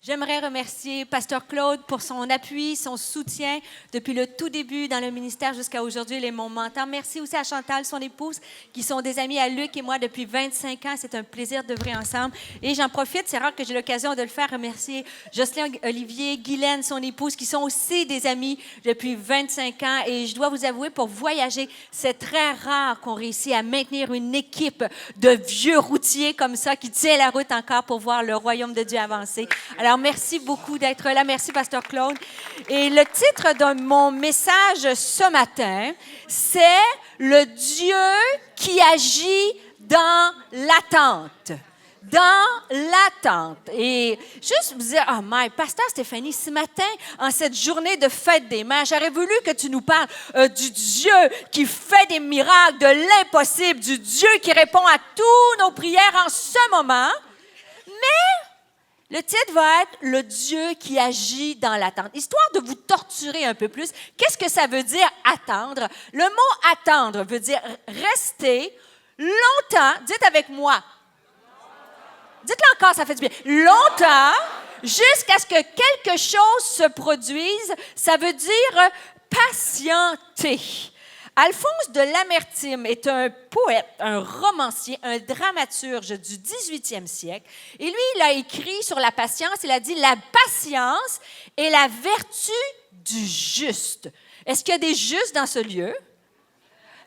J'aimerais remercier Pasteur Claude pour son appui, son soutien depuis le tout début dans le ministère jusqu'à aujourd'hui. Il est mon mentor. Merci aussi à Chantal, son épouse, qui sont des amis à Luc et moi depuis 25 ans. C'est un plaisir d'œuvrer ensemble. Et j'en profite, c'est rare que j'ai l'occasion de le faire, remercier Jocelyn Olivier, Guylaine, son épouse, qui sont aussi des amis depuis 25 ans. Et je dois vous avouer, pour voyager, c'est très rare qu'on réussisse à maintenir une équipe de vieux routiers comme ça qui tient la route encore pour voir le royaume de Dieu avancer. Alors, merci beaucoup d'être là. Merci, Pasteur Claude. Et le titre de mon message ce matin, c'est « Le Dieu qui agit dans l'attente ». Dans l'attente. Et juste vous dire, oh my, Pasteur Stéphanie, ce matin, en cette journée de fête des mères, j'aurais voulu que tu nous parles du Dieu qui fait des miracles, de l'impossible, du Dieu qui répond à toutes nos prières en ce moment. Mais le titre va être « Le Dieu qui agit dans l'attente ». Histoire de vous torturer un peu plus, qu'est-ce que ça veut dire « attendre » ? Le mot « attendre » veut dire rester longtemps, dites avec moi, dites-le encore, ça fait du bien, longtemps, jusqu'à ce que quelque chose se produise, ça veut dire patienter. Alphonse de Lamertime est un poète, un romancier, un dramaturge du 18e siècle. Et lui, il a écrit sur la patience, il a dit « La patience est la vertu du juste ». Est-ce qu'il y a des justes dans ce lieu?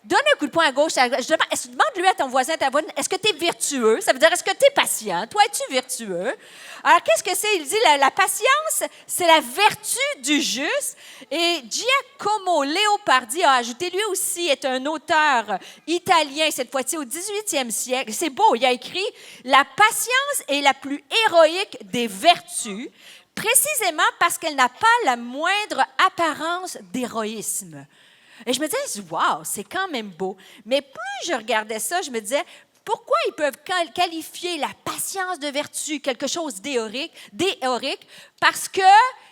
Donne un coup de poing à gauche. Demande-lui à ton voisin, ta voisine, est-ce que tu es vertueux? Ça veut dire, est-ce que tu es patient? Toi, es-tu vertueux? Alors, qu'est-ce que c'est? Il dit, la patience, c'est la vertu du juste. Et Giacomo Leopardi a ajouté, lui aussi est un auteur italien, cette fois-ci au 18e siècle. C'est beau, il a écrit, la patience est la plus héroïque des vertus, précisément parce qu'elle n'a pas la moindre apparence d'héroïsme. Et je me disais, wow, c'est quand même beau. Mais plus je regardais ça, je me disais, pourquoi ils peuvent qualifier la patience de vertu quelque chose d'héroïque? Parce que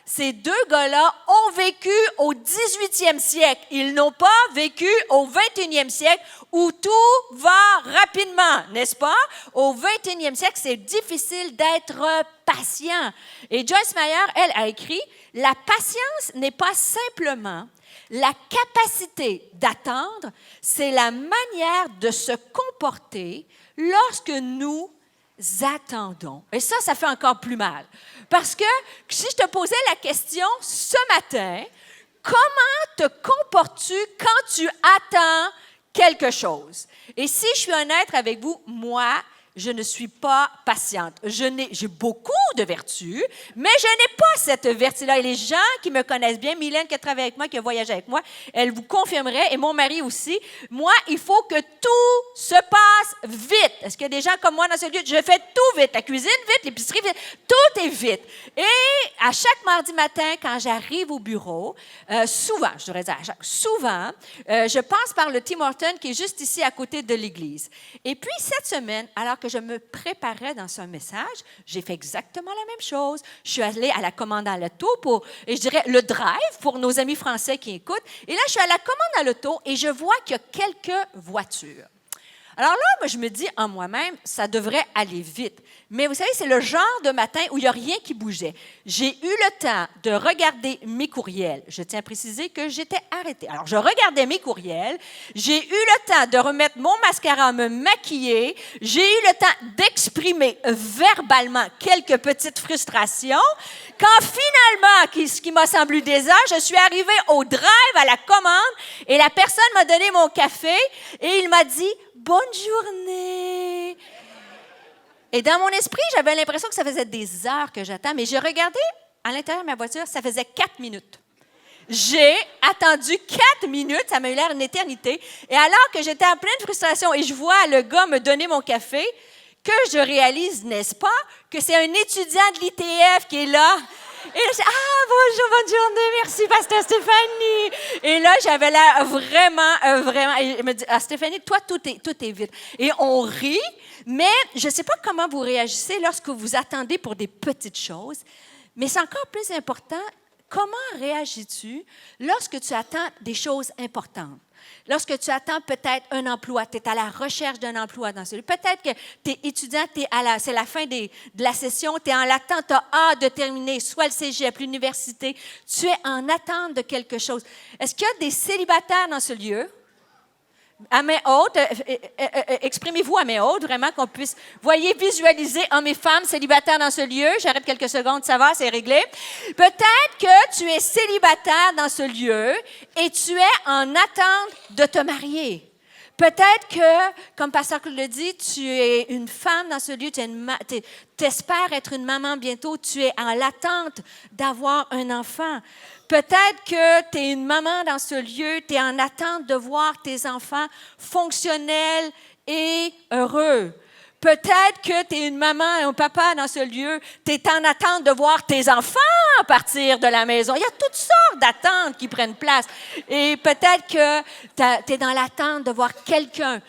ces deux gars-là ont vécu au 18e siècle. Ils n'ont pas vécu au 21e siècle où tout va rapidement, n'est-ce pas? Au 21e siècle, c'est difficile d'être patient. Et Joyce Meyer, elle, a écrit, « La patience n'est pas simplement la capacité d'attendre, c'est la manière de se comporter lorsque nous attendons. » Et ça fait encore plus mal. Parce que si je te posais la question ce matin, comment te comportes-tu quand tu attends quelque chose? Et si je suis honnête avec vous, moi, je ne suis pas patiente. J'ai beaucoup de vertus, mais je n'ai pas cette vertu-là. Et les gens qui me connaissent bien, Mylène qui a travaillé avec moi, qui a voyagé avec moi, elle vous confirmerait, et mon mari aussi, moi, il faut que tout se passe vite. Est-ce qu'il y a des gens comme moi dans ce lieu? Je fais tout vite. La cuisine vite, l'épicerie vite, tout est vite. Et à chaque mardi matin, quand j'arrive au bureau, souvent, je devrais dire souvent, je passe par le Tim Hortons qui est juste ici à côté de l'église. Et puis, cette semaine, alors que je me préparais dans ce message, j'ai fait exactement la même chose. Je suis allée à la commande à l'auto pour, et je dirais, le drive pour nos amis français qui écoutent. Et là, je suis à la commande à l'auto et je vois qu'il y a quelques voitures. Alors là, moi, je me dis en moi-même, ça devrait aller vite. Mais vous savez, c'est le genre de matin où il n'y a rien qui bougeait. J'ai eu le temps de regarder mes courriels. Je tiens à préciser que j'étais arrêtée. Alors, je regardais mes courriels. J'ai eu le temps de remettre mon mascara, me maquiller. J'ai eu le temps d'exprimer verbalement quelques petites frustrations. Quand finalement, ce qui m'a semblé désert, je suis arrivée au drive, à la commande, et la personne m'a donné mon café et il m'a dit « Bonne journée ». Et dans mon esprit, j'avais l'impression que ça faisait des heures que j'attends, mais j'ai regardé à l'intérieur de ma voiture, ça faisait 4 minutes. J'ai attendu 4 minutes, ça m'a eu l'air une éternité. Et alors que j'étais en pleine frustration et je vois le gars me donner mon café, que je réalise, n'est-ce pas, que c'est un étudiant de l'ITF qui est là. Et là, je dis, bonjour, bonne journée, merci, Pasteur Stéphanie. Et là, j'avais l'air vraiment, et il me dit, Stéphanie, toi, tout est vite. Et on rit, mais je ne sais pas comment vous réagissez lorsque vous attendez pour des petites choses, mais c'est encore plus important, comment réagis-tu lorsque tu attends des choses importantes? Lorsque tu attends peut-être un emploi, tu es à la recherche d'un emploi dans celui. Peut-être que tu es étudiant, c'est la fin de la session, tu es en attente, tu as hâte de terminer, soit le cégep, l'université. Tu es en attente de quelque chose. Est-ce qu'il y a des célibataires dans ce lieu? À main haute, exprimez-vous à main haute, vraiment qu'on puisse, voyez, visualiser hommes et femmes célibataires dans ce lieu. J'arrête quelques secondes, ça va, c'est réglé. Peut-être que tu es célibataire dans ce lieu et tu es en attente de te marier. Peut-être que, comme Pasteur Claude le dit, tu es une femme dans ce lieu, tu espères être une maman bientôt, tu es en l'attente d'avoir un enfant. Peut-être que tu es une maman dans ce lieu, tu es en attente de voir tes enfants fonctionnels et heureux. Peut-être que tu es une maman et un papa dans ce lieu, tu es en attente de voir tes enfants partir de la maison. Il y a toutes sortes d'attentes qui prennent place. Et peut-être que tu es dans l'attente de voir quelqu'un,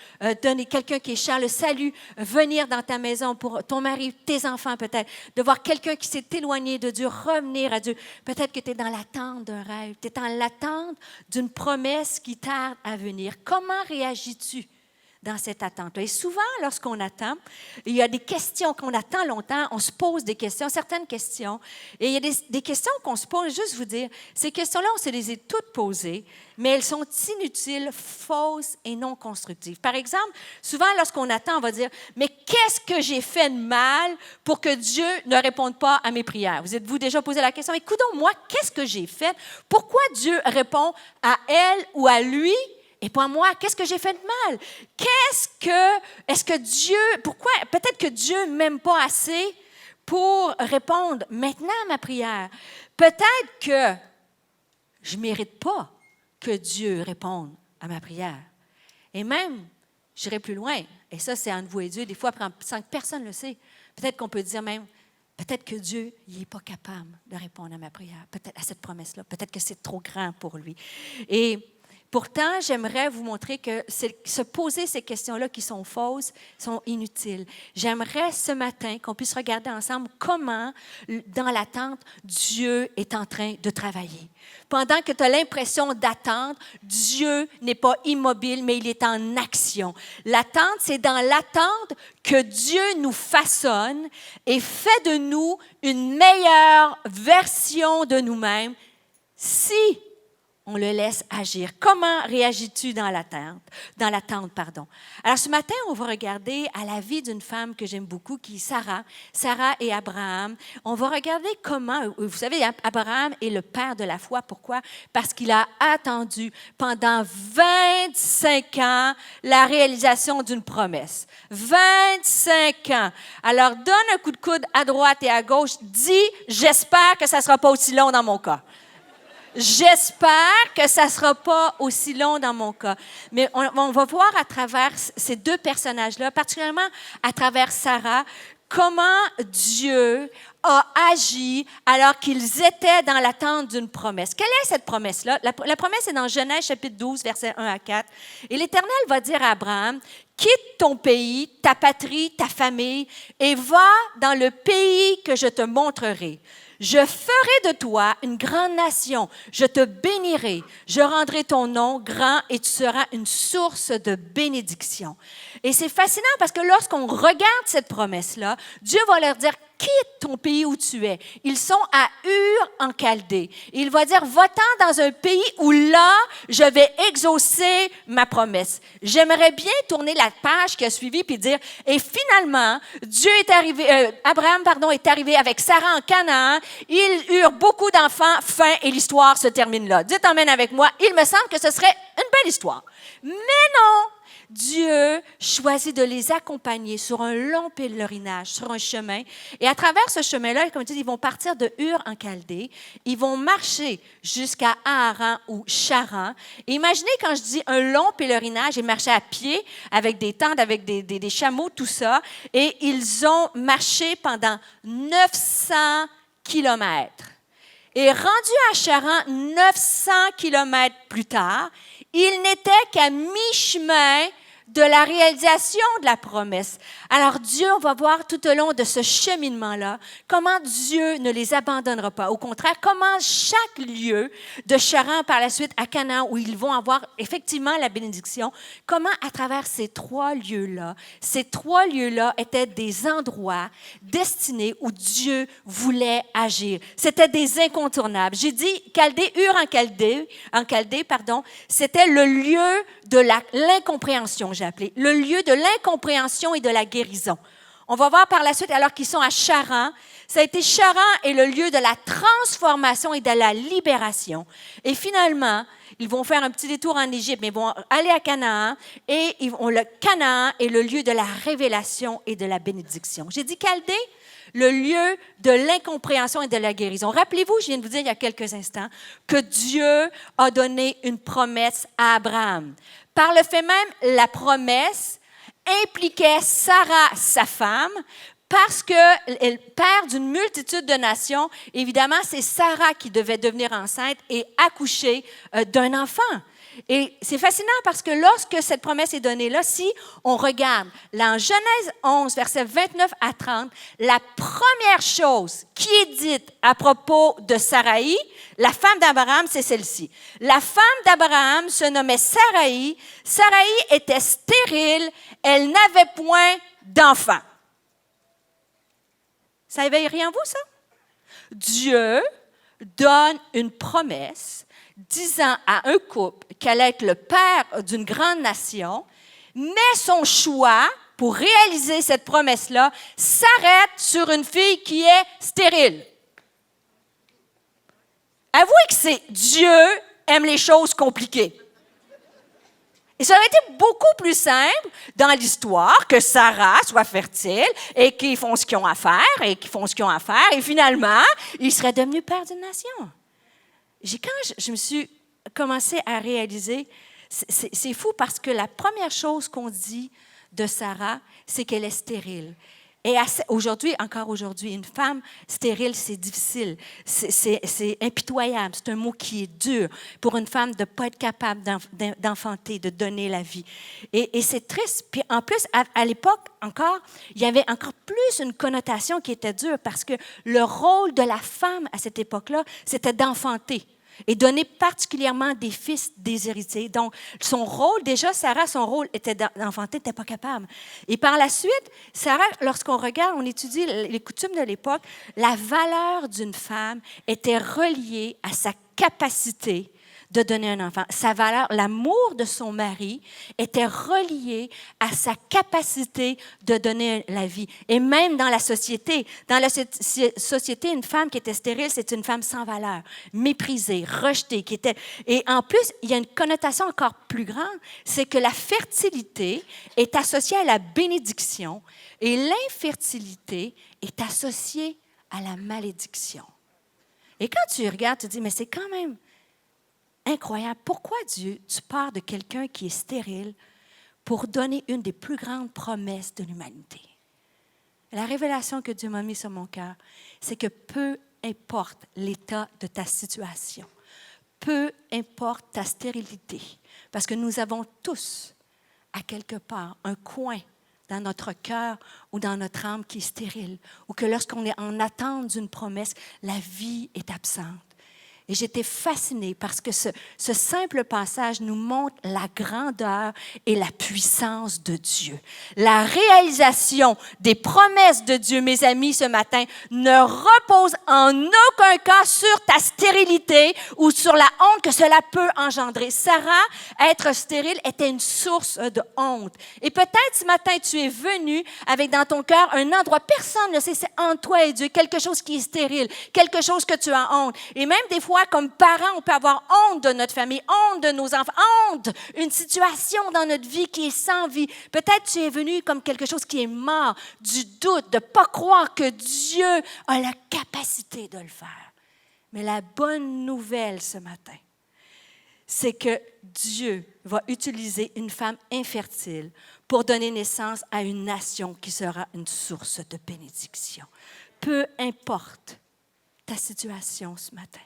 quelqu'un qui est cher, le salut, venir dans ta maison pour ton mari, tes enfants peut-être, de voir quelqu'un qui s'est éloigné de Dieu, revenir à Dieu. Peut-être que tu es dans l'attente d'un rêve, tu es dans l'attente d'une promesse qui tarde à venir. Comment réagis-tu dans cette attente-là? Et souvent, lorsqu'on attend, il y a des questions qu'on attend longtemps, on se pose des questions, certaines questions, et il y a des questions qu'on se pose, juste vous dire, ces questions-là, on se les a toutes posées, mais elles sont inutiles, fausses et non constructives. Par exemple, souvent, lorsqu'on attend, on va dire, mais qu'est-ce que j'ai fait de mal pour que Dieu ne réponde pas à mes prières? Vous êtes-vous déjà posé la question, mais écoutez, moi, qu'est-ce que j'ai fait? Pourquoi Dieu répond à elle ou à lui? Et pas moi, qu'est-ce que j'ai fait de mal? Est-ce que Dieu, pourquoi, peut-être que Dieu ne m'aime pas assez pour répondre maintenant à ma prière. Peut-être que je ne mérite pas que Dieu réponde à ma prière. Et même, j'irai plus loin, et ça c'est entre vous et Dieu, des fois sans que personne ne le sait, peut-être qu'on peut dire même, peut-être que Dieu n'est pas capable de répondre à ma prière, peut-être à cette promesse-là, peut-être que c'est trop grand pour lui. Et pourtant, j'aimerais vous montrer que se poser ces questions-là qui sont fausses sont inutiles. J'aimerais ce matin qu'on puisse regarder ensemble comment, dans l'attente, Dieu est en train de travailler. Pendant que tu as l'impression d'attendre, Dieu n'est pas immobile, mais il est en action. L'attente, c'est dans l'attente que Dieu nous façonne et fait de nous une meilleure version de nous-mêmes si on le laisse agir. Comment réagis-tu dans l'attente? Alors, ce matin, on va regarder à la vie d'une femme que j'aime beaucoup, qui est Sarah et Abraham. On va regarder comment, vous savez, Abraham est le père de la foi. Pourquoi? Parce qu'il a attendu pendant 25 ans la réalisation d'une promesse. 25 ans. Alors, donne un coup de coude à droite et à gauche. Dis, j'espère que ça ne sera pas aussi long dans mon cas. J'espère que ça ne sera pas aussi long dans mon cas. Mais on va voir à travers ces deux personnages-là, particulièrement à travers Sarah, comment Dieu a agi alors qu'ils étaient dans l'attente d'une promesse. Quelle est cette promesse-là? La promesse est dans Genèse chapitre 12, versets 1 à 4. Et l'Éternel va dire à Abraham, « Quitte ton pays, ta patrie, ta famille, et va dans le pays que je te montrerai. Je ferai de toi une grande nation, je te bénirai, je rendrai ton nom grand et tu seras une source de bénédiction. » Et c'est fascinant parce que lorsqu'on regarde cette promesse-là, Dieu va leur dire, quitte ton pays où tu es. Ils sont à Ur en Chaldée. Il va dire, va-t'en dans un pays où là, je vais exaucer ma promesse. J'aimerais bien tourner la page qui a suivi puis dire, et finalement, Abraham est arrivé avec Sarah en Canaan. Ils eurent beaucoup d'enfants, fin, et l'histoire se termine là. Dites amen avec moi. Il me semble que ce serait une belle histoire. Mais non! Dieu choisit de les accompagner sur un long pèlerinage, sur un chemin. Et à travers ce chemin-là, comme je dis, ils vont partir de Ur en Chaldée. Ils vont marcher jusqu'à Haran ou Charan. Et imaginez quand je dis un long pèlerinage, ils marchaient à pied avec des tentes, avec des chameaux, tout ça. Et ils ont marché pendant 900 kilomètres. Et rendu à Charan, 900 kilomètres plus tard, ils n'étaient qu'à mi-chemin de la réalisation de la promesse. Alors Dieu, on va voir tout au long de ce cheminement-là, comment Dieu ne les abandonnera pas. Au contraire, comment chaque lieu de Charan par la suite à Canaan, où ils vont avoir effectivement la bénédiction, comment à travers ces trois lieux-là étaient des endroits destinés où Dieu voulait agir. C'était des incontournables. J'ai dit Ur en Chaldée, c'était le lieu de l'incompréhension, j'ai appelé, le lieu de l'incompréhension et de la guérison. On va voir par la suite, alors qu'ils sont à Charan, ça a été Charan est le lieu de la transformation et de la libération. Et finalement, ils vont faire un petit détour en Égypte, mais ils vont aller à Canaan, et le Canaan est le lieu de la révélation et de la bénédiction. J'ai dit Chaldée, le lieu de l'incompréhension et de la guérison. Rappelez-vous, je viens de vous dire il y a quelques instants, que Dieu a donné une promesse à Abraham. Par le fait même, la promesse impliquait Sarah, sa femme, parce qu'elle père d'une multitude de nations. Évidemment, c'est Sarah qui devait devenir enceinte et accoucher d'un enfant. Et c'est fascinant parce que lorsque cette promesse est donnée là, si on regarde là, en Genèse 11, versets 29 à 30, la première chose qui est dite à propos de Saraï, la femme d'Abraham, c'est celle-ci. La femme d'Abraham se nommait Saraï. Saraï était stérile, elle n'avait point d'enfant. Ça éveille rien vous, ça? Dieu donne une promesse disant à un couple qu'elle allait être le père d'une grande nation, mais son choix pour réaliser cette promesse-là s'arrête sur une fille qui est stérile. Avouez que c'est Dieu aime les choses compliquées. Et ça aurait été beaucoup plus simple dans l'histoire que Sarah soit fertile et qu'ils font ce qu'ils ont à faire et finalement, il serait devenu père d'une nation. Quand je me suis commencé à réaliser, c'est fou parce que la première chose qu'on dit de Sarah, c'est qu'elle est stérile. Et encore aujourd'hui, une femme stérile, c'est difficile, c'est impitoyable, c'est un mot qui est dur pour une femme de ne pas être capable d'enfanter, de donner la vie. Et c'est triste. Puis en plus, à l'époque encore, il y avait encore plus une connotation qui était dure parce que le rôle de la femme à cette époque-là, c'était d'enfanter. Et donner particulièrement des fils des héritiers. Donc, son rôle, déjà, Sarah, son rôle était d'enfanter, n'était pas capable. Et par la suite, Sarah, lorsqu'on regarde, on étudie les coutumes de l'époque, la valeur d'une femme était reliée à sa capacité de donner un enfant. Sa valeur, l'amour de son mari était relié à sa capacité de donner la vie. Et même dans la société, une femme qui était stérile, c'est une femme sans valeur, méprisée, rejetée, Et en plus, il y a une connotation encore plus grande, c'est que la fertilité est associée à la bénédiction et l'infertilité est associée à la malédiction. Et quand tu regardes, tu te dis, mais c'est quand même incroyable. Pourquoi Dieu, tu pars de quelqu'un qui est stérile pour donner une des plus grandes promesses de l'humanité? La révélation que Dieu m'a mise sur mon cœur, c'est que peu importe l'état de ta situation, peu importe ta stérilité, parce que nous avons tous, à quelque part, un coin dans notre cœur ou dans notre âme qui est stérile, ou que lorsqu'on est en attente d'une promesse, la vie est absente. Et j'étais fascinée parce que ce simple passage nous montre la grandeur et la puissance de Dieu. La réalisation des promesses de Dieu, mes amis, ce matin, ne repose en aucun cas sur ta stérilité ou sur la honte que cela peut engendrer. Sarah, être stérile, était une source de honte. Et peut-être ce matin, tu es venu avec dans ton cœur un endroit, personne ne sait, c'est entre toi et Dieu, quelque chose qui est stérile, quelque chose que tu as honte. Et même des fois, comme parents, on peut avoir honte de notre famille, honte de nos enfants, honte, une situation dans notre vie qui est sans vie. Peut-être tu es venu comme quelque chose qui est mort, du doute, de ne pas croire que Dieu a la capacité de le faire. Mais la bonne nouvelle ce matin, c'est que Dieu va utiliser une femme infertile pour donner naissance à une nation qui sera une source de bénédiction. Peu importe ta situation ce matin,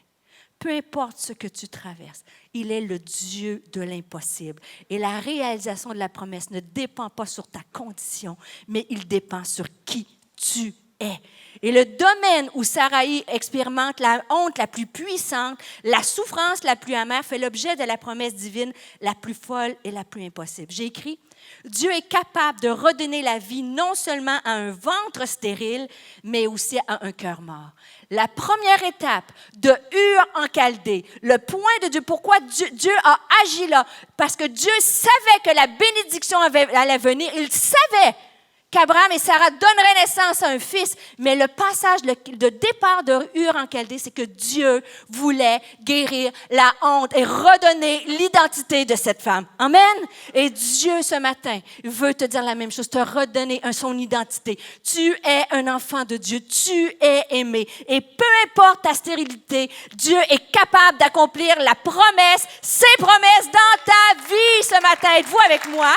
Peu importe ce que tu traverses, il est le Dieu de l'impossible. Et la réalisation de la promesse ne dépend pas sur ta condition, mais il dépend sur qui tu es. Et le domaine où Saraï expérimente la honte la plus puissante, la souffrance la plus amère, fait l'objet de la promesse divine la plus folle et la plus impossible. J'ai écrit, Dieu est capable de redonner la vie non seulement à un ventre stérile, mais aussi à un cœur mort. La première étape de Ur en Chaldée, le point de Dieu, pourquoi Dieu a agi là, parce que Dieu savait que la bénédiction allait venir, il savait qu'Abraham et Sarah donneraient naissance à un fils, mais le passage de départ de Ur en Chaldée, c'est que Dieu voulait guérir la honte et redonner l'identité de cette femme. Amen? Et Dieu, ce matin, veut te dire la même chose, te redonner son identité. Tu es un enfant de Dieu, tu es aimé. Et peu importe ta stérilité, Dieu est capable d'accomplir la promesse, ses promesses dans ta vie ce matin. Êtes-vous avec moi?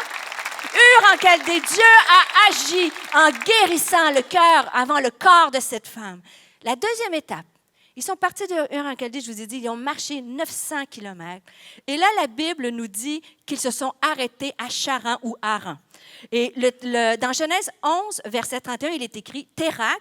Ur en Chaldée, Dieu a agi en guérissant le cœur avant le corps de cette femme. La deuxième étape, ils sont partis de Ur en Chaldée, je vous ai dit, ils ont marché 900 kilomètres. Et là, la Bible nous dit qu'ils se sont arrêtés à Charan ou Haran. Et dans Genèse 11, verset 31, il est écrit, Térak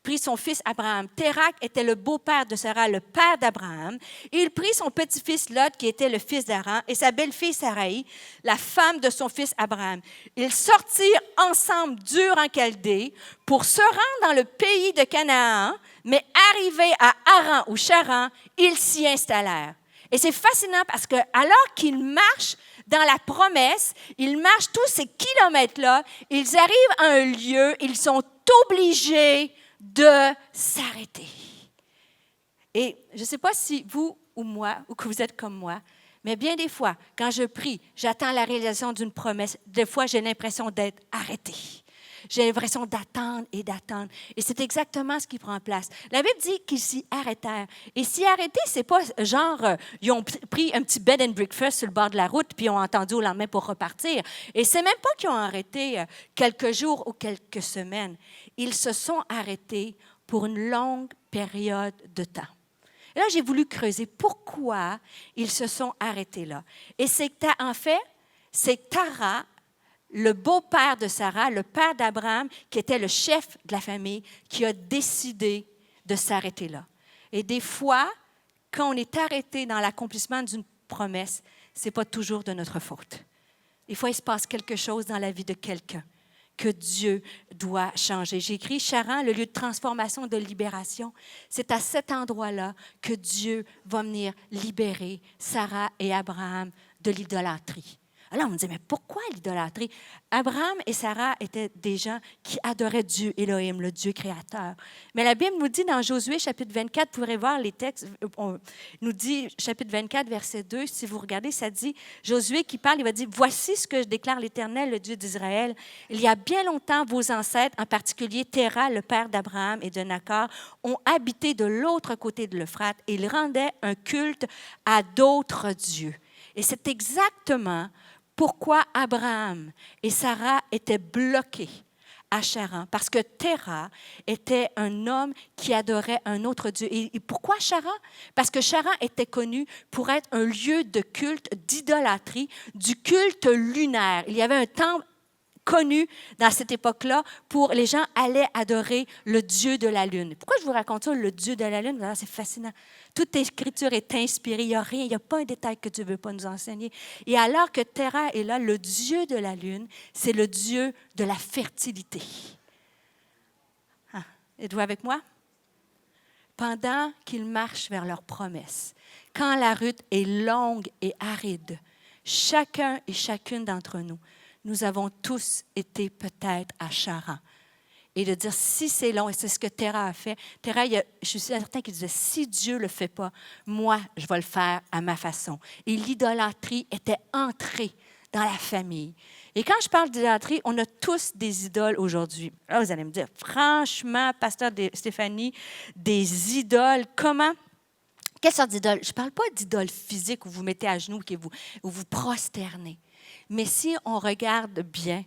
prit son fils Abraham. Térak était le beau-père de Sarah, le père d'Abraham. Il prit son petit-fils Lot, qui était le fils d'Haran, et sa belle-fille Saraï, la femme de son fils Abraham. Ils sortirent ensemble d'Ur en Chaldée pour se rendre dans le pays de Canaan, mais arrivés à Haran ou Charan, ils s'y installèrent. Et c'est fascinant parce que alors qu'ils marchent dans la promesse, ils marchent tous ces kilomètres-là, ils arrivent à un lieu, ils sont obligés de s'arrêter. Et je ne sais pas si vous ou moi, ou que vous êtes comme moi, mais bien des fois, quand je prie, j'attends la réalisation d'une promesse. Des fois, j'ai l'impression d'être arrêté. J'ai l'impression d'attendre et d'attendre. Et c'est exactement ce qui prend place. La Bible dit qu'ils s'y arrêtèrent. Et s'y arrêter, c'est pas genre, ils ont pris un petit bed and breakfast sur le bord de la route puis ils ont attendu au lendemain pour repartir. Et c'est même pas qu'ils ont arrêté quelques jours ou quelques semaines. Ils se sont arrêtés pour une longue période de temps. Et là, j'ai voulu creuser pourquoi ils se sont arrêtés là. Et c'est en fait, c'est Tara, le beau-père de Sarah, le père d'Abraham, qui était le chef de la famille, qui a décidé de s'arrêter là. Et des fois, quand on est arrêté dans l'accomplissement d'une promesse, ce n'est pas toujours de notre faute. Des fois, il se passe quelque chose dans la vie de quelqu'un que Dieu doit changer. J'ai écrit Charan, le lieu de transformation, de libération. C'est à cet endroit-là que Dieu va venir libérer Sarah et Abraham de l'idolâtrie. Alors, on me dit, mais pourquoi l'idolâtrie? Abraham et Sarah étaient des gens qui adoraient Dieu, Elohim, le Dieu créateur. Mais la Bible nous dit dans Josué, chapitre 24, vous pourrez voir les textes, on nous dit, chapitre 24, verset 2, si vous regardez, ça dit, Josué qui parle, il va dire, voici ce que je déclare l'Éternel, le Dieu d'Israël. Il y a bien longtemps, vos ancêtres, en particulier Téra, le père d'Abraham et de Nachor, ont habité de l'autre côté de l'Euphrate et ils rendaient un culte à d'autres dieux. Et c'est exactement pourquoi Abraham et Sarah étaient bloqués à Charan? Parce que Téra était un homme qui adorait un autre Dieu. Et pourquoi Charan? Parce que Charan était connu pour être un lieu de culte, d'idolâtrie, du culte lunaire. Il y avait un temple connu dans cette époque-là pour les gens allaient adorer le Dieu de la Lune. Pourquoi je vous raconte ça, le Dieu de la Lune? Alors, c'est fascinant. Toute écriture est inspirée. Il n'y a rien, il n'y a pas un détail que Dieu ne veut pas nous enseigner. Et alors que Téra est là, le Dieu de la Lune, c'est le Dieu de la fertilité. Ah, êtes-vous avec moi? Pendant qu'ils marchent vers leur promesse, quand la route est longue et aride, chacun et chacune d'entre nous, nous avons tous été peut-être à Charan. Et de dire, si c'est long, et c'est ce que Téra a fait, Téra, je suis certain qu'il disait, si Dieu ne le fait pas, moi, je vais le faire à ma façon. Et l'idolâtrie était entrée dans la famille. Et quand je parle d'idolâtrie, on a tous des idoles aujourd'hui. Là, vous allez me dire, franchement, pasteur Stéphanie, des idoles, comment? Quelle sorte d'idole? Je ne parle pas d'idole physique où vous mettez à genoux, où vous prosternez. Mais si on regarde bien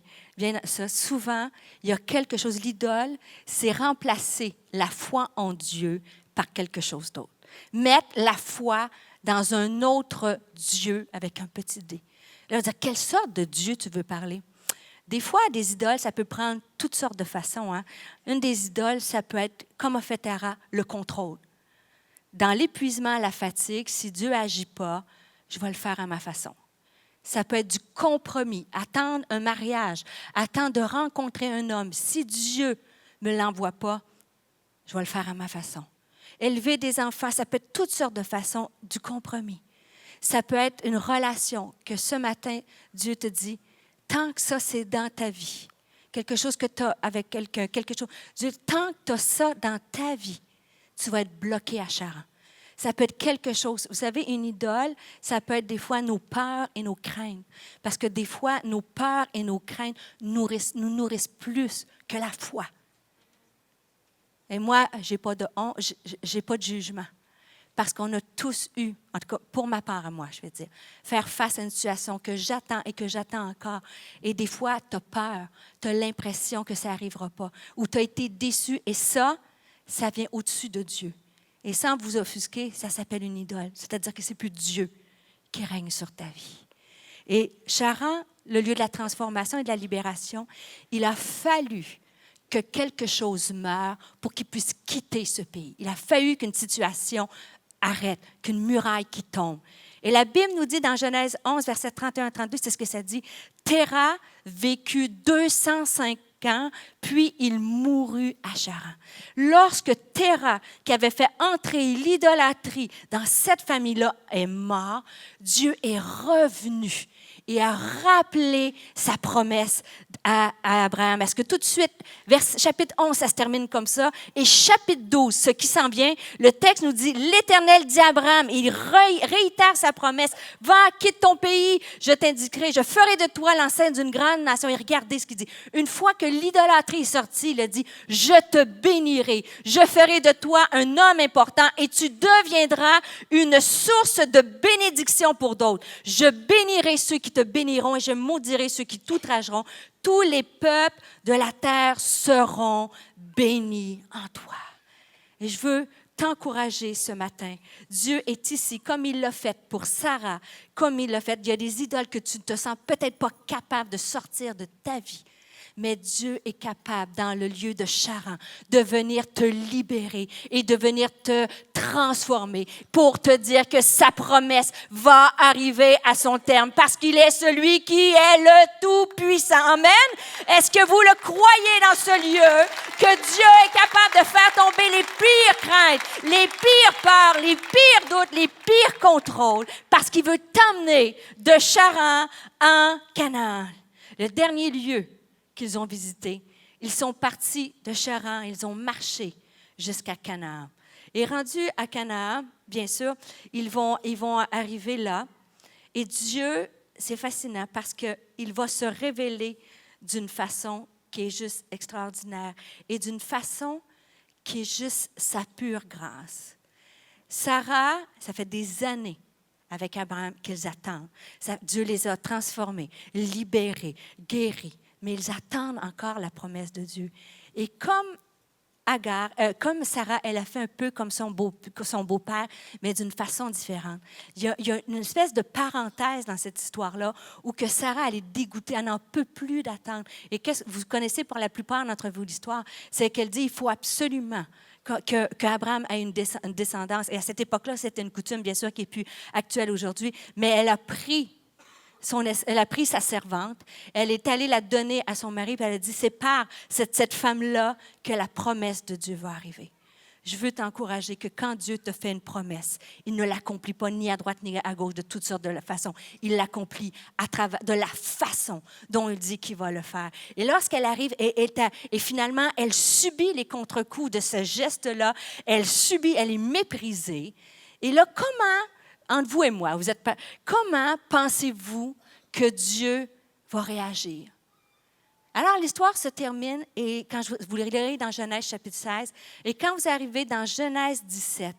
ça, souvent, il y a quelque chose. L'idole, c'est remplacer la foi en Dieu par quelque chose d'autre. Mettre la foi dans un autre Dieu avec un petit D. Là, on va dire, quelle sorte de Dieu tu veux parler? Des fois, des idoles, ça peut prendre toutes sortes de façons. Hein? Une des idoles, ça peut être, comme a fait Terah, le contrôle. Dans l'épuisement, la fatigue, si Dieu n'agit pas, je vais le faire à ma façon. Ça peut être du compromis, attendre un mariage, attendre de rencontrer un homme. Si Dieu ne me l'envoie pas, je vais le faire à ma façon. Élever des enfants, ça peut être toutes sortes de façons, du compromis. Ça peut être une relation que ce matin, Dieu te dit, tant que ça, c'est dans ta vie, quelque chose que tu as avec quelqu'un, quelque chose, Dieu, tant que tu as ça dans ta vie, tu vas être bloqué à Charan. Ça peut être quelque chose. Vous savez, une idole, ça peut être des fois nos peurs et nos craintes. Parce que des fois, nos peurs et nos craintes nous nourrissent plus que la foi. Et moi, je n'ai pas de honte, j'ai pas de jugement. Parce qu'on a tous eu, en tout cas pour ma part à moi, je vais dire, faire face à une situation que j'attends et que j'attends encore. Et des fois, tu as peur, tu as l'impression que ça n'arrivera pas, ou tu as été déçu. Et ça vient au-dessus de Dieu. Et sans vous offusquer, ça s'appelle une idole. C'est-à-dire que ce n'est plus Dieu qui règne sur ta vie. Et Charan, le lieu de la transformation et de la libération, il a fallu que quelque chose meure pour qu'il puisse quitter ce pays. Il a fallu qu'une situation arrête, qu'une muraille qui tombe. Et la Bible nous dit dans Genèse 11, versets 31-32, c'est ce que ça dit. Terah vécut 205 ans, puis il mourut à Charan. Lorsque Terah, qui avait fait entrer l'idolâtrie dans cette famille-là, est mort, Dieu est revenu et a rappelé sa promesse à Abraham. Est-ce que tout de suite, chapitre 11, ça se termine comme ça, et chapitre 12, ce qui s'en vient, le texte nous dit, l'Éternel dit à Abraham, il réitère sa promesse, va, quitte ton pays, je t'indiquerai, je ferai de toi l'ancêtre d'une grande nation. Et regardez ce qu'il dit. Une fois que l'idolâtrie est sortie, il a dit, je te bénirai, je ferai de toi un homme important et tu deviendras une source de bénédiction pour d'autres. Je bénirai ceux qui te béniront et je maudirai ceux qui t'outrageront. Tous les peuples de la terre seront bénis en toi. Et je veux t'encourager ce matin. Dieu est ici, comme il l'a fait pour Sarah, comme il l'a fait. Il y a des idoles que tu ne te sens peut-être pas capable de sortir de ta vie. Mais Dieu est capable, dans le lieu de Charan, de venir te libérer et de venir te transformer pour te dire que sa promesse va arriver à son terme parce qu'il est celui qui est le Tout-Puissant. Amen. Est-ce que vous le croyez dans ce lieu que Dieu est capable de faire tomber les pires craintes, les pires peurs, les pires doutes, les pires contrôles parce qu'il veut t'emmener de Charan en Canaan, le dernier lieu qu'ils ont visité. Ils sont partis de Charan, ils ont marché jusqu'à Canaan. Et rendus à Canaan, bien sûr, ils vont arriver là. Et Dieu, c'est fascinant parce qu'il va se révéler d'une façon qui est juste extraordinaire et d'une façon qui est juste sa pure grâce. Sarah, ça fait des années avec Abraham qu'ils attendent. Dieu les a transformés, libérés, guéris. Mais ils attendent encore la promesse de Dieu. Et comme Sarah, elle a fait un peu comme son beau-père, mais d'une façon différente. Il y a une espèce de parenthèse dans cette histoire-là où que Sarah, elle est dégoûtée, elle n'en peut plus d'attendre. Et vous connaissez pour la plupart d'entre vous l'histoire, c'est qu'elle dit, il faut absolument qu'Abraham ait une descendance. Et à cette époque-là, c'était une coutume, bien sûr, qui n'est plus actuelle aujourd'hui, mais elle a pris sa servante, elle est allée la donner à son mari, puis elle a dit, c'est par cette femme-là que la promesse de Dieu va arriver. Je veux t'encourager que quand Dieu te fait une promesse, il ne l'accomplit pas ni à droite ni à gauche de toutes sortes de façons. Il l'accomplit à travers de la façon dont il dit qu'il va le faire. Et lorsqu'elle arrive et finalement, elle subit les contre-coups de ce geste-là, elle est méprisée. Et là, entre vous et moi, comment pensez-vous que Dieu va réagir? Alors, l'histoire se termine, et quand vous le lirez dans Genèse chapitre 16, et quand vous arrivez dans Genèse 17,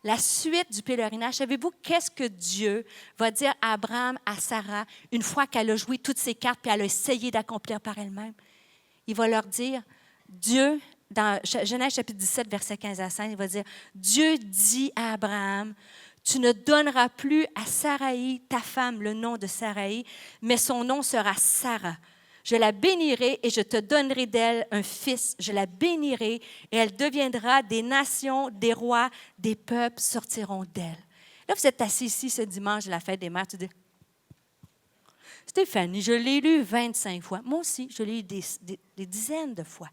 la suite du pèlerinage, savez-vous qu'est-ce que Dieu va dire à Abraham, à Sarah, une fois qu'elle a joué toutes ses cartes, puis elle a essayé d'accomplir par elle-même? Il va leur dire, Dieu dans Genèse chapitre 17, verset 15 à 16, il va dire, Dieu dit à Abraham, tu ne donneras plus à Saraï, ta femme, le nom de Saraï, mais son nom sera Sarah. Je la bénirai et je te donnerai d'elle un fils. Je la bénirai et elle deviendra des nations, des rois, des peuples sortiront d'elle. Là, vous êtes assis ici ce dimanche de la fête des mères, tu dis, Stéphanie, je l'ai lu 25 fois. Moi aussi, je l'ai lu des dizaines de fois.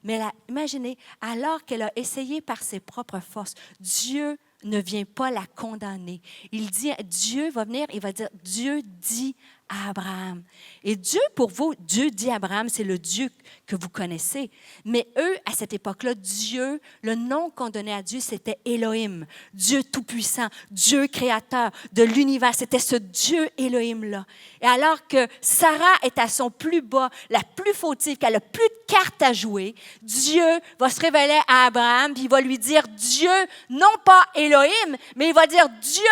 Mais là, imaginez, alors qu'elle a essayé par ses propres forces, Dieu ne vient pas la condamner. Il dit, Dieu va venir, il va dire, Dieu dit à Abraham. Et Dieu, pour vous, Dieu dit à Abraham, c'est le Dieu que vous connaissez. Mais eux, à cette époque-là, Dieu, le nom qu'on donnait à Dieu, c'était Elohim, Dieu tout-puissant, Dieu créateur de l'univers. C'était ce Dieu Elohim-là. Et alors que Sarah est à son plus bas, la plus fautive, qu'elle n'a plus de cartes à jouer, Dieu va se révéler à Abraham, puis il va lui dire Dieu, non pas Elohim, mais il va dire Dieu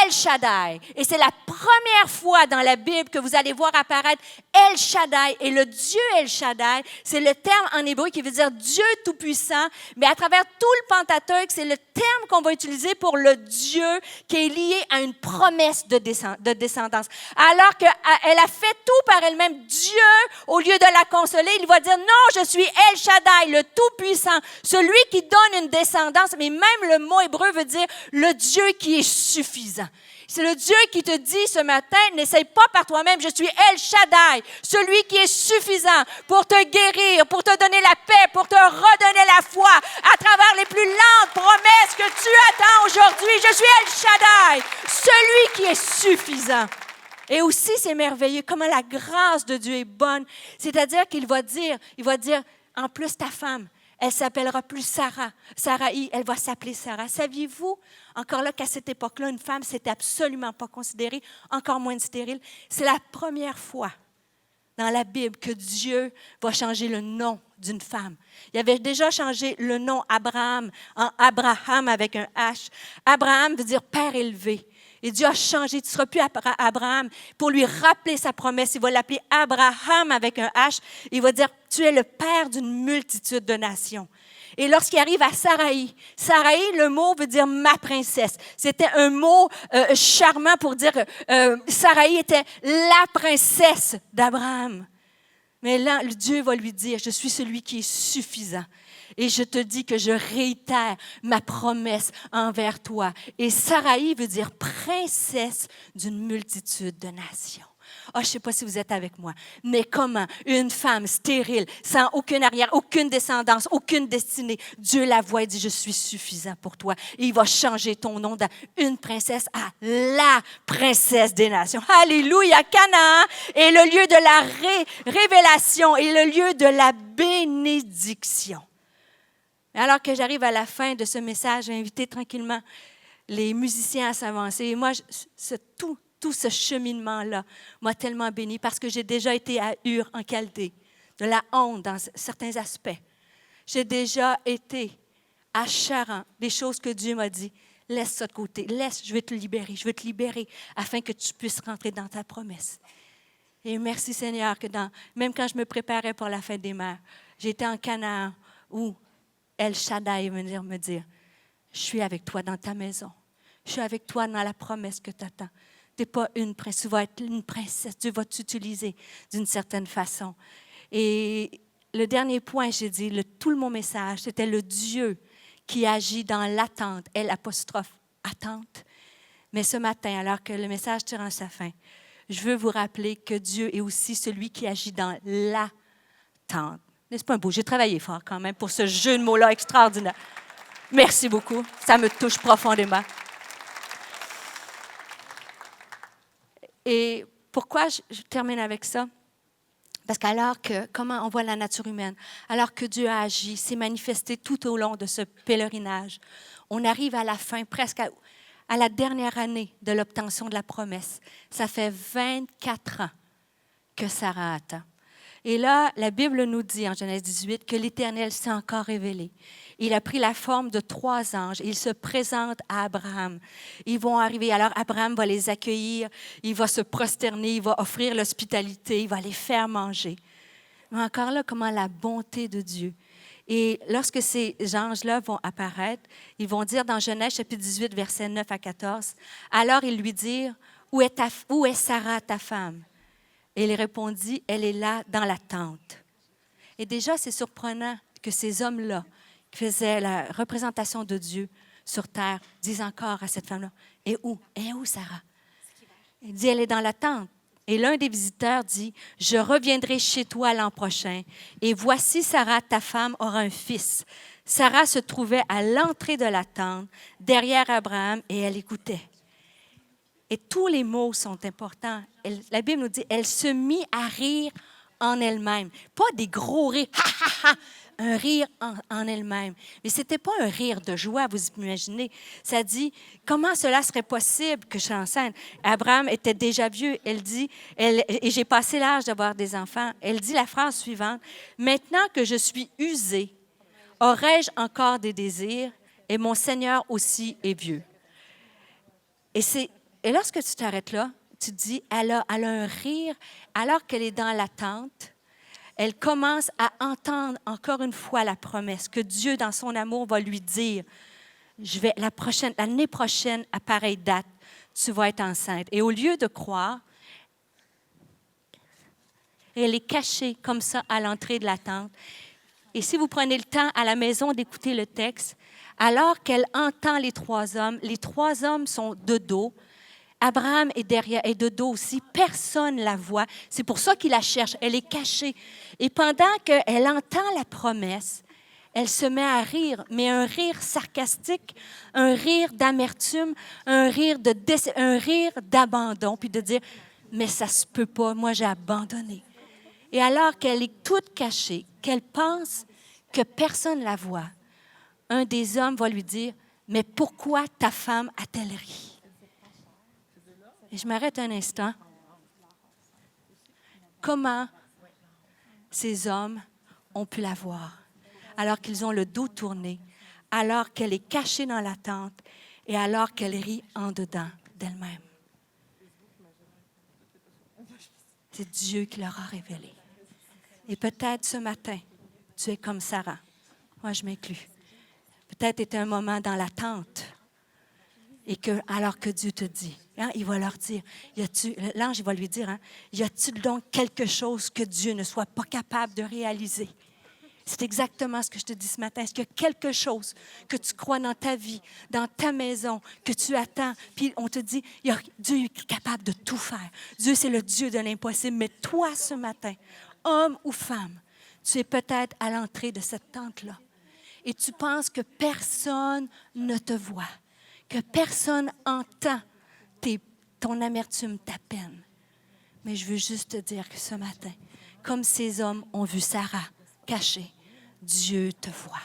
El Shaddai. Et c'est la première fois dans la Bible que vous allez voir apparaître El Shaddai. Et le Dieu El Shaddai, c'est le terme en hébreu qui veut dire Dieu Tout-Puissant. Mais à travers tout le Pentateuque, c'est le terme qu'on va utiliser pour le Dieu qui est lié à une promesse de descendance. Alors qu'elle a fait tout par elle-même, Dieu, au lieu de la consoler, il va dire non, je suis El Shaddai, le Tout-Puissant, celui qui donne une descendance. Mais même le mot hébreu veut dire le Dieu qui est suffisant. C'est le Dieu qui te dit ce matin, n'essaye pas par toi-même, je suis El Shaddai, celui qui est suffisant pour te guérir, pour te donner la paix, pour te redonner la foi à travers les plus lentes promesses que tu attends aujourd'hui. Je suis El Shaddai, celui qui est suffisant. Et aussi, c'est merveilleux, comment la grâce de Dieu est bonne. C'est-à-dire qu'il va dire, en plus ta femme, elle s'appellera plus Sarah. Saraï, elle va s'appeler Sarah. Saviez-vous, encore là, qu'à cette époque-là, une femme, c'était absolument pas considérée, encore moins stérile. C'est la première fois dans la Bible que Dieu va changer le nom d'une femme. Il avait déjà changé le nom Abraham en Abraham avec un H. Abraham veut dire père élevé. Et Dieu a changé. Tu ne seras plus Abraham. Pour lui rappeler sa promesse, il va l'appeler Abraham avec un H. Il va dire, tu es le père d'une multitude de nations. Et lorsqu'il arrive à Saraï, Saraï, le mot veut dire ma princesse. C'était un mot charmant pour dire Saraï était la princesse d'Abraham. Mais là, Dieu va lui dire, je suis celui qui est suffisant. Et je te dis que je réitère ma promesse envers toi. Et Saraï veut dire princesse d'une multitude de nations. Je ne sais pas si vous êtes avec moi, mais comment une femme stérile, sans aucune arrière, aucune descendance, aucune destinée, Dieu la voit et dit, je suis suffisant pour toi. Et il va changer ton nom d'une princesse à la princesse des nations. Alléluia, Canaan est le lieu de la révélation et le lieu de la bénédiction. Alors que j'arrive à la fin de ce message, j'ai invité tranquillement les musiciens à s'avancer. Et moi, tout ce cheminement-là m'a tellement béni parce que j'ai déjà été à Ur en Chaldée, de la honte dans certains aspects. J'ai déjà été à Charan, des choses que Dieu m'a dit. Laisse ça de côté, je vais te libérer afin que tu puisses rentrer dans ta promesse. Et merci Seigneur que même quand je me préparais pour la fête des mères, j'étais en Canaan où El Shaddai est venu me dire, je suis avec toi dans ta maison. Je suis avec toi dans la promesse que tu attends. Tu n'es pas une princesse, tu vas être une princesse. Dieu va t'utiliser d'une certaine façon. Et le dernier point, j'ai dit, tout mon message, c'était le Dieu qui agit dans l'attente. L'', attente. Mais ce matin, alors que le message tire à sa fin, je veux vous rappeler que Dieu est aussi celui qui agit dans l'attente. N'est-ce pas un beau? J'ai travaillé fort quand même pour ce jeu de mots-là extraordinaire. Merci beaucoup. Ça me touche profondément. Et pourquoi je termine avec ça? Parce comment on voit la nature humaine, alors que Dieu a agi, s'est manifesté tout au long de ce pèlerinage, on arrive à la fin, presque à la dernière année de l'obtention de la promesse. Ça fait 24 ans que Sarah attend. Et là, la Bible nous dit en Genèse 18 que l'Éternel s'est encore révélé. Il a pris la forme de 3 anges et il se présente à Abraham. Ils vont arriver. Alors, Abraham va les accueillir, il va se prosterner, il va offrir l'hospitalité, il va les faire manger. Mais encore là, comment la bonté de Dieu. Et lorsque ces anges-là vont apparaître, ils vont dire dans Genèse chapitre 18, versets 9 à 14, « Alors ils lui dirent, où est Sarah, ta femme? » Et il répondit, « Elle est là, dans la tente. » Et déjà, c'est surprenant que ces hommes-là, qui faisaient la représentation de Dieu sur terre, disent encore à cette femme-là, « Et où? Et où, Sarah? » Il dit, « Elle est dans la tente. » Et l'un des visiteurs dit, « Je reviendrai chez toi l'an prochain, et voici Sarah, ta femme, aura un fils. » Sarah se trouvait à l'entrée de la tente, derrière Abraham, et elle écoutait. Et tous les mots sont importants. La Bible nous dit, elle se mit à rire en elle-même. Pas des gros rires, ha, ha, ha, un rire en elle-même. Mais ce n'était pas un rire de joie, vous imaginez. Ça dit, comment cela serait possible que je sois enceinte? Abraham était déjà vieux. Elle dit, et j'ai passé l'âge d'avoir des enfants. Elle dit la phrase suivante, maintenant que je suis usée, aurais-je encore des désirs? Et mon Seigneur aussi est vieux. Et lorsque tu t'arrêtes là, tu te dis, elle a un rire, alors qu'elle est dans la tente, elle commence à entendre encore une fois la promesse que Dieu, dans son amour, va lui dire, l'année prochaine, à pareille date, tu vas être enceinte. Et au lieu de croire, elle est cachée comme ça à l'entrée de la tente. Et si vous prenez le temps à la maison d'écouter le texte, alors qu'elle entend les trois hommes sont de dos. Abraham est derrière, est de dos aussi. Personne ne la voit. C'est pour ça qu'il la cherche. Elle est cachée. Et pendant qu'elle entend la promesse, elle se met à rire, mais un rire sarcastique, un rire d'amertume, un rire d'abandon, puis de dire, mais ça se peut pas, moi j'ai abandonné. Et alors qu'elle est toute cachée, qu'elle pense que personne ne la voit, un des hommes va lui dire, mais pourquoi ta femme a-t-elle ri? Et je m'arrête un instant. Comment ces hommes ont pu la voir alors qu'ils ont le dos tourné, alors qu'elle est cachée dans la tente et alors qu'elle rit en dedans d'elle-même? C'est Dieu qui leur a révélé. Et peut-être ce matin, tu es comme Sarah. Moi, je m'inclus. Peut-être tu étais un moment dans la tente. Et alors que Dieu te dit, hein, il va leur dire, l'ange il va lui dire, hein, y a-t-il donc quelque chose que Dieu ne soit pas capable de réaliser? C'est exactement ce que je te dis ce matin. Est-ce qu'il y a quelque chose que tu crois dans ta vie, dans ta maison, que tu attends? Puis on te dit, Dieu est capable de tout faire. Dieu, c'est le Dieu de l'impossible. Mais toi, ce matin, homme ou femme, tu es peut-être à l'entrée de cette tente-là. Et tu penses que personne ne te voit, que personne entend ton amertume, ta peine. Mais je veux juste te dire que ce matin, comme ces hommes ont vu Sarah cachée, Dieu te voit.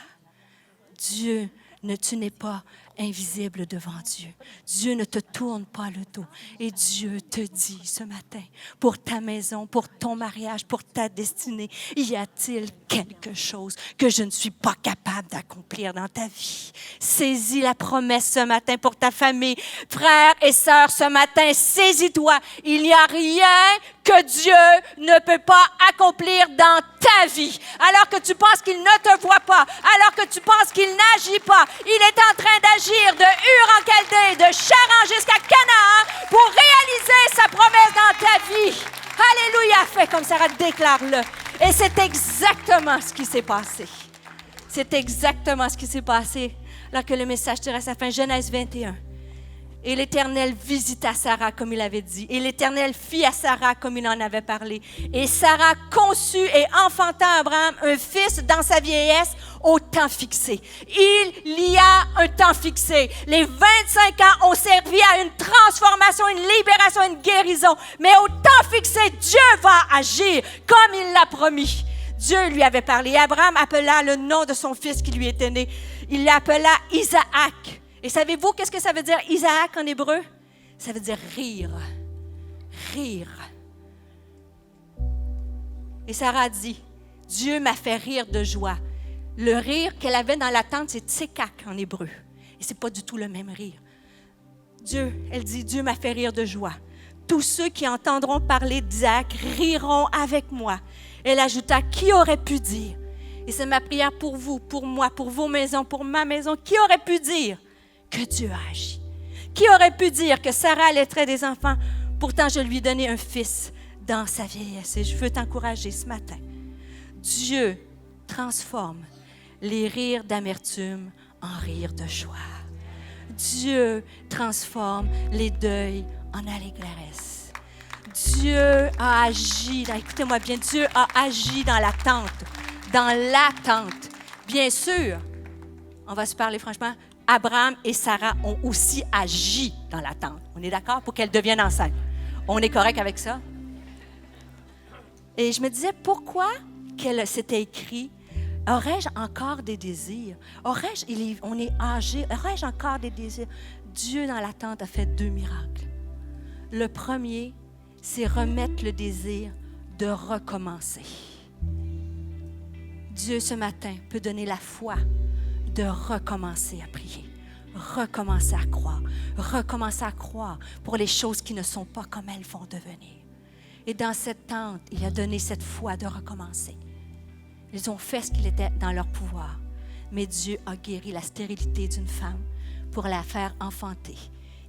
Tu n'es pas invisible devant Dieu. Dieu ne te tourne pas le dos. Et Dieu te dit ce matin, pour ta maison, pour ton mariage, pour ta destinée, y a-t-il quelque chose que je ne suis pas capable d'accomplir dans ta vie? Saisis la promesse ce matin pour ta famille. Frères et sœurs, ce matin, saisis-toi. Il n'y a rien que Dieu ne peut pas accomplir dans ta vie. Alors que tu penses qu'il ne te voit pas, alors que tu penses qu'il n'agit pas, il est en train d'agir de Ur en Chaldée, de Charan jusqu'à Canaan pour réaliser sa promesse dans ta vie. Alléluia, fais comme Sarah, déclare-le. Et c'est exactement ce qui s'est passé. C'est exactement ce qui s'est passé là que le message tire à sa fin. Genèse 21. Et l'Éternel visita Sarah comme il avait dit. Et l'Éternel fit à Sarah comme il en avait parlé. Et Sarah conçut et enfanta à Abraham un fils dans sa vieillesse au temps fixé. Il y a un temps fixé. Les 25 ans ont servi à une transformation, une libération, une guérison. Mais au temps fixé, Dieu va agir comme il l'a promis. Dieu lui avait parlé. Et Abraham appela le nom de son fils qui lui était né. Il l'appela Isaac. Et savez-vous qu'est-ce que ça veut dire Isaac en hébreu? Ça veut dire rire. Rire. Et Sarah dit, Dieu m'a fait rire de joie. Le rire qu'elle avait dans la tente, c'est tsekak en hébreu. Et ce n'est pas du tout le même rire. Elle dit, Dieu m'a fait rire de joie. Tous ceux qui entendront parler d'Isaac riront avec moi. Elle ajouta, qui aurait pu dire Et c'est ma prière pour vous, pour moi, pour vos maisons, pour ma maison. Qui aurait pu dire que Dieu a agi? Qui aurait pu dire que Sarah allaiterait des enfants? Pourtant, je lui ai donné un fils dans sa vieillesse. Et je veux t'encourager ce matin. Dieu transforme les rires d'amertume en rires de joie. Dieu transforme les deuils en allégresse. Dieu a agi, écoutez-moi bien, Dieu a agi dans l'attente. Dans l'attente. Bien sûr, on va se parler franchement, Abraham et Sarah ont aussi agi dans l'attente. On est d'accord pour qu'elles deviennent enceintes. On est correct avec ça? Et je me disais, pourquoi qu'elle s'était écrit, aurais-je encore des désirs? On est âgé, aurais-je encore des désirs? Dieu, dans l'attente, a fait 2 miracles. Le premier, c'est remettre le désir de recommencer. Dieu, ce matin, peut donner la foi de recommencer à prier, recommencer à croire pour les choses qui ne sont pas comme elles vont devenir. Et dans cette tente, il a donné cette foi de recommencer. Ils ont fait ce qu'il était dans leur pouvoir. Mais Dieu a guéri la stérilité d'une femme pour la faire enfanter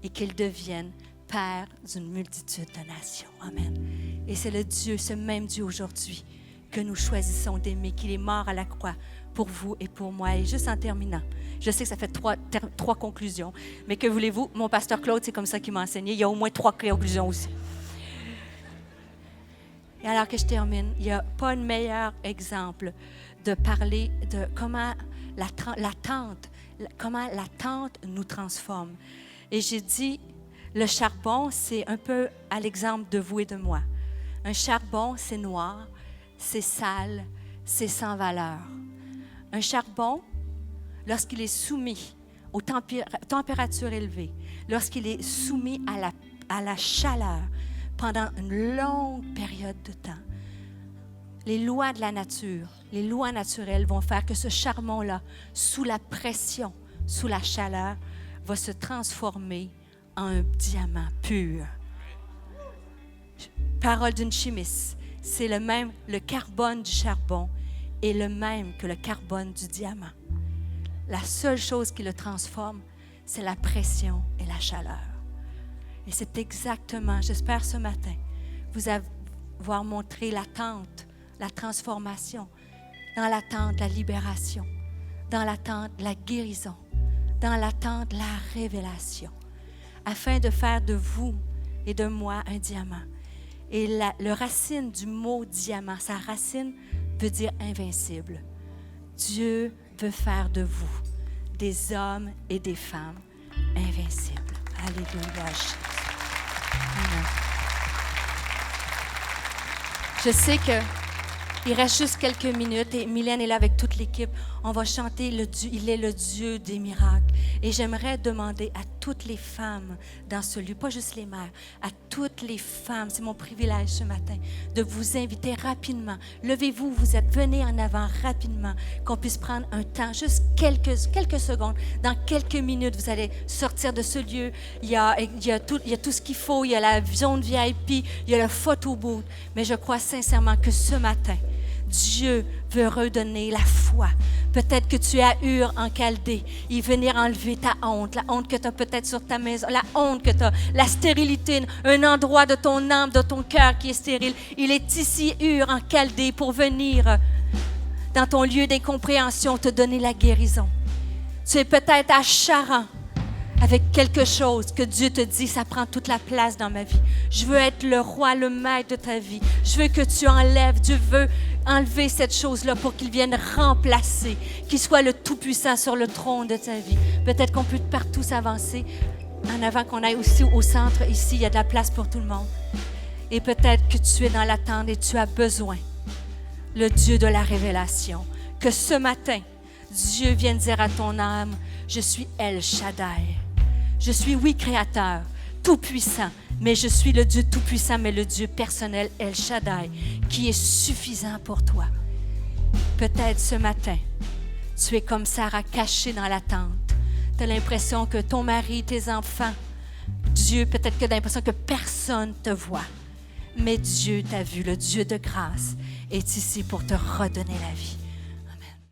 et qu'elle devienne père d'une multitude de nations. Amen. Et c'est le Dieu, ce même Dieu aujourd'hui, que nous choisissons d'aimer, qu'il est mort à la croix pour vous et pour moi. Et juste en terminant, je sais que ça fait trois conclusions, mais que voulez-vous? Mon pasteur Claude, c'est comme ça qu'il m'a enseigné. Il y a au moins 3 conclusions aussi. Et alors que je termine, il n'y a pas un meilleur exemple de parler de comment l'attente nous transforme. Et j'ai dit, le charbon, c'est un peu à l'exemple de vous et de moi. Un charbon, c'est noir, c'est sale, c'est sans valeur. Un charbon, lorsqu'il est soumis aux températures élevées, lorsqu'il est soumis à la chaleur, pendant une longue période de temps, les lois de la nature, les lois naturelles vont faire que ce charbon-là, sous la pression, sous la chaleur, va se transformer en un diamant pur. Parole d'une chimiste, c'est le carbone du charbon est le même que le carbone du diamant. La seule chose qui le transforme, c'est la pression et la chaleur. Et c'est exactement, j'espère ce matin, vous avoir montré l'attente, la transformation, dans l'attente, la libération, dans l'attente, la guérison, dans l'attente, la révélation, afin de faire de vous et de moi un diamant. Et le racine du mot diamant, sa racine veut dire invincible. Dieu veut faire de vous des hommes et des femmes invincibles. Alléluia. Amen. Je sais qu'il reste juste quelques minutes et Mylène est là avec toute l'équipe. On va chanter il est le Dieu des miracles. Et j'aimerais demander à toutes les femmes dans ce lieu, pas juste les mères, à toutes les femmes, c'est mon privilège ce matin, de vous inviter rapidement. Levez-vous, vous êtes, venez en avant rapidement, qu'on puisse prendre un temps, juste quelques secondes. Dans quelques minutes, vous allez sortir de ce lieu. Il y a tout ce qu'il faut, il y a la zone VIP, il y a le photo booth. Mais je crois sincèrement que ce matin, Dieu veut redonner la foi. Peut-être que tu as Ur en Chaldée. Il veut venir enlever ta honte, la honte que tu as peut-être sur ta maison, la honte que tu as, la stérilité, un endroit de ton âme, de ton cœur qui est stérile. Il est ici, Ur en Chaldée, pour venir dans ton lieu d'incompréhension te donner la guérison. Tu es peut-être à Charan avec quelque chose que Dieu te dit, ça prend toute la place dans ma vie. Je veux être le roi, le maître de ta vie. Je veux que tu enlèves. Dieu veut enlever cette chose-là pour qu'il vienne remplacer, qu'il soit le Tout-Puissant sur le trône de ta vie. Peut-être qu'on peut partout s'avancer. En avant, qu'on aille aussi au centre, ici, il y a de la place pour tout le monde. Et peut-être que tu es dans l'attente et tu as besoin, le Dieu de la révélation, que ce matin, Dieu vienne dire à ton âme, je suis El Shaddai. Je suis, oui, créateur, tout-puissant, mais je suis le Dieu tout-puissant, mais le Dieu personnel, El Shaddai, qui est suffisant pour toi. Peut-être ce matin, tu es comme Sarah, caché dans la tente. Tu as l'impression que ton mari, tes enfants, Dieu, peut-être que tu as l'impression que personne ne te voit. Mais Dieu t'a vu, le Dieu de grâce est ici pour te redonner la vie.